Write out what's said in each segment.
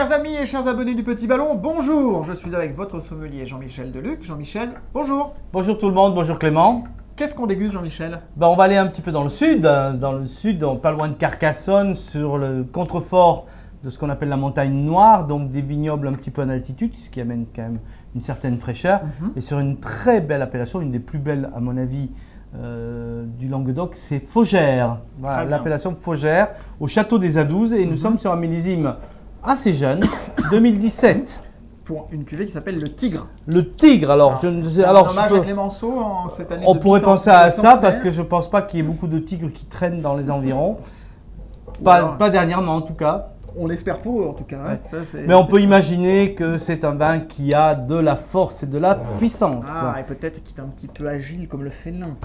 Chers amis et chers abonnés du Petit Ballon, bonjour. Je suis avec votre sommelier Jean-Michel Deluc. Jean-Michel, bonjour. Bonjour tout le monde, bonjour Clément. Qu'est-ce qu'on déguste, Jean-Michel? On va aller un petit peu dans le sud, pas loin de Carcassonne, sur le contrefort de ce qu'on appelle la montagne noire, donc des vignobles un petit peu en altitude, ce qui amène quand même une certaine fraîcheur, et sur une très belle appellation, une des plus belles à mon avis du Languedoc, c'est Faugère. Voilà, l'appellation Faugère, au château des A12, et nous sommes sur un millésime assez jeune, 2017. Pour une cuvée qui s'appelle le Tigre. Le Tigre, alors je ne sais. Alors, hommage à Clémenceau en cette année. On pourrait penser à ça parce que je ne pense pas qu'il y ait beaucoup de tigres qui traînent dans les environs. Pas dernièrement en tout cas. On l'espère pour en tout cas. Ouais. Mais on peut imaginer que c'est un vin qui a de la force et de la puissance. Ah, et peut-être qu'il est un petit peu agile comme le félin.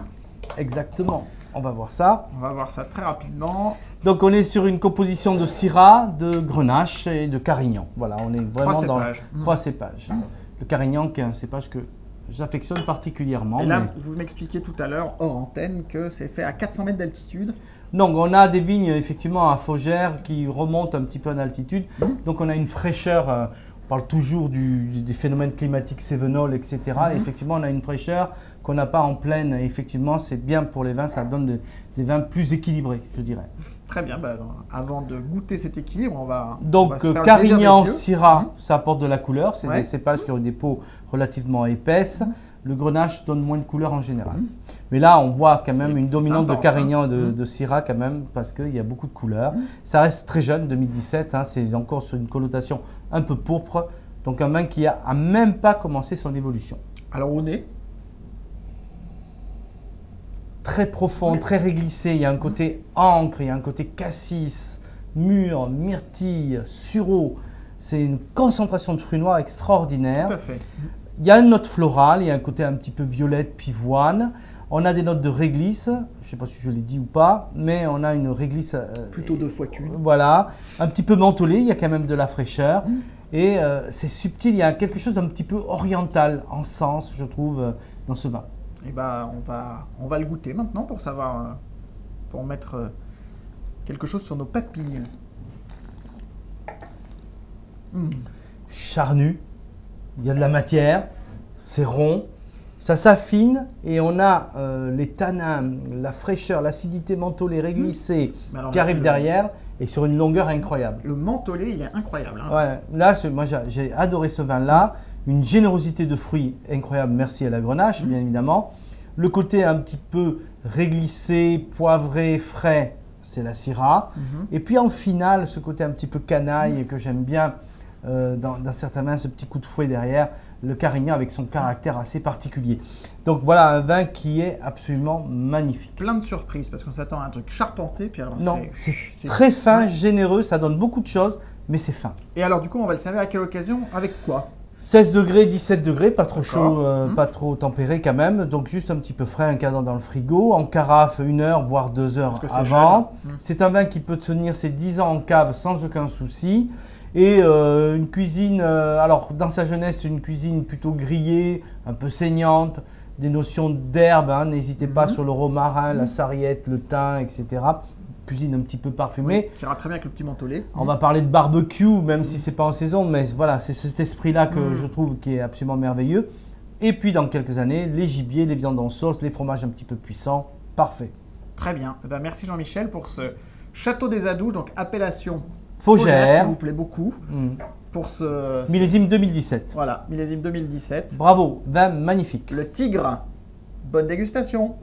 Exactement. On va voir ça. On va voir ça très rapidement. Donc on est sur une composition de Syrah, de Grenache et de Carignan. Voilà, on est vraiment dans trois cépages. Le Carignan qui est un cépage que j'affectionne particulièrement. Et là, vous m'expliquiez tout à l'heure, hors antenne, que c'est fait à 400 mètres d'altitude. Donc on a des vignes effectivement à Faugère qui remontent un petit peu en altitude. Donc on a une fraîcheur, on parle toujours des phénomènes climatiques cévenols, etc. Et effectivement on a une fraîcheur qu'on n'a pas en plaine. Et effectivement c'est bien pour les vins, ça donne des vins plus équilibrés, je dirais. Très bien, avant de goûter cet équilibre, on va Carignan, Syrah, ça apporte de la couleur. C'est des cépages qui ont des peaux relativement épaisses. Le Grenache donne moins de couleur en général. Mais là, on voit quand même une dominante de Carignan et de Syrah quand même, parce qu'il y a beaucoup de couleurs. Ça reste très jeune, 2017, c'est encore sur une connotation un peu pourpre. Donc un vin qui n'a même pas commencé son évolution. Alors au nez? Très profond, très réglissé. Il y a un côté ancre, il y a un côté cassis, mûr, myrtille, sureau. C'est une concentration de fruits noirs extraordinaire. Tout à fait. Il y a une note florale, il y a un côté un petit peu violette, pivoine. On a des notes de réglisse, je ne sais pas si je l'ai dit ou pas, mais on a une réglisse… plutôt deux fois qu'une. Voilà, un petit peu mentholée, il y a quand même de la fraîcheur. Et c'est subtil, il y a quelque chose d'un petit peu oriental en sens, je trouve, dans ce vin. Et on va le goûter maintenant pour savoir, pour mettre quelque chose sur nos papilles. Charnu. Il y a de la matière, c'est rond, ça s'affine et on a les tanins, la fraîcheur, l'acidité mentholée réglissée qui arrive derrière et sur une longueur incroyable. Le mentholé, il est incroyable. Hein. Ouais, là, moi j'ai adoré ce vin-là, une générosité de fruits incroyable, merci à la Grenache bien évidemment. Le côté un petit peu réglissé, poivré, frais, c'est la Syrah. Et puis en finale, ce côté un petit peu canaille que j'aime bien, dans certains vins, ce petit coup de fouet derrière, le Carignan avec son caractère assez particulier. Donc voilà un vin qui est absolument magnifique. Plein de surprises parce qu'on s'attend à un truc charpenté. Puis alors non, c'est très fin, généreux, ça donne beaucoup de choses, mais c'est fin. Et alors du coup, on va le servir à quelle occasion? Avec quoi? 16 degrés, 17 degrés, pas trop chaud, pas trop tempéré quand même. Donc juste un petit peu frais, un cadre dans le frigo. En carafe, 1 heure, voire 2 heures avant. C'est un vin qui peut tenir ses 10 ans en cave sans aucun souci. Et une cuisine, alors dans sa jeunesse, une cuisine plutôt grillée, un peu saignante, des notions d'herbe, n'hésitez pas sur le romarin, la sarriette, le thym, etc. Cuisine un petit peu parfumée. Qui ira très bien avec le petit mentholé. On va parler de barbecue, même si ce n'est pas en saison, mais voilà, c'est cet esprit-là que je trouve qui est absolument merveilleux. Et puis dans quelques années, les gibiers, les viandes en sauce, les fromages un petit peu puissants, parfait. Très bien. Merci Jean-Michel pour ce Château des A12, donc appellation Faugère, qui vous plaît beaucoup. Pour ce millésime 2017. Voilà, millésime 2017. Bravo, vin magnifique. Le Tigre. Bonne dégustation.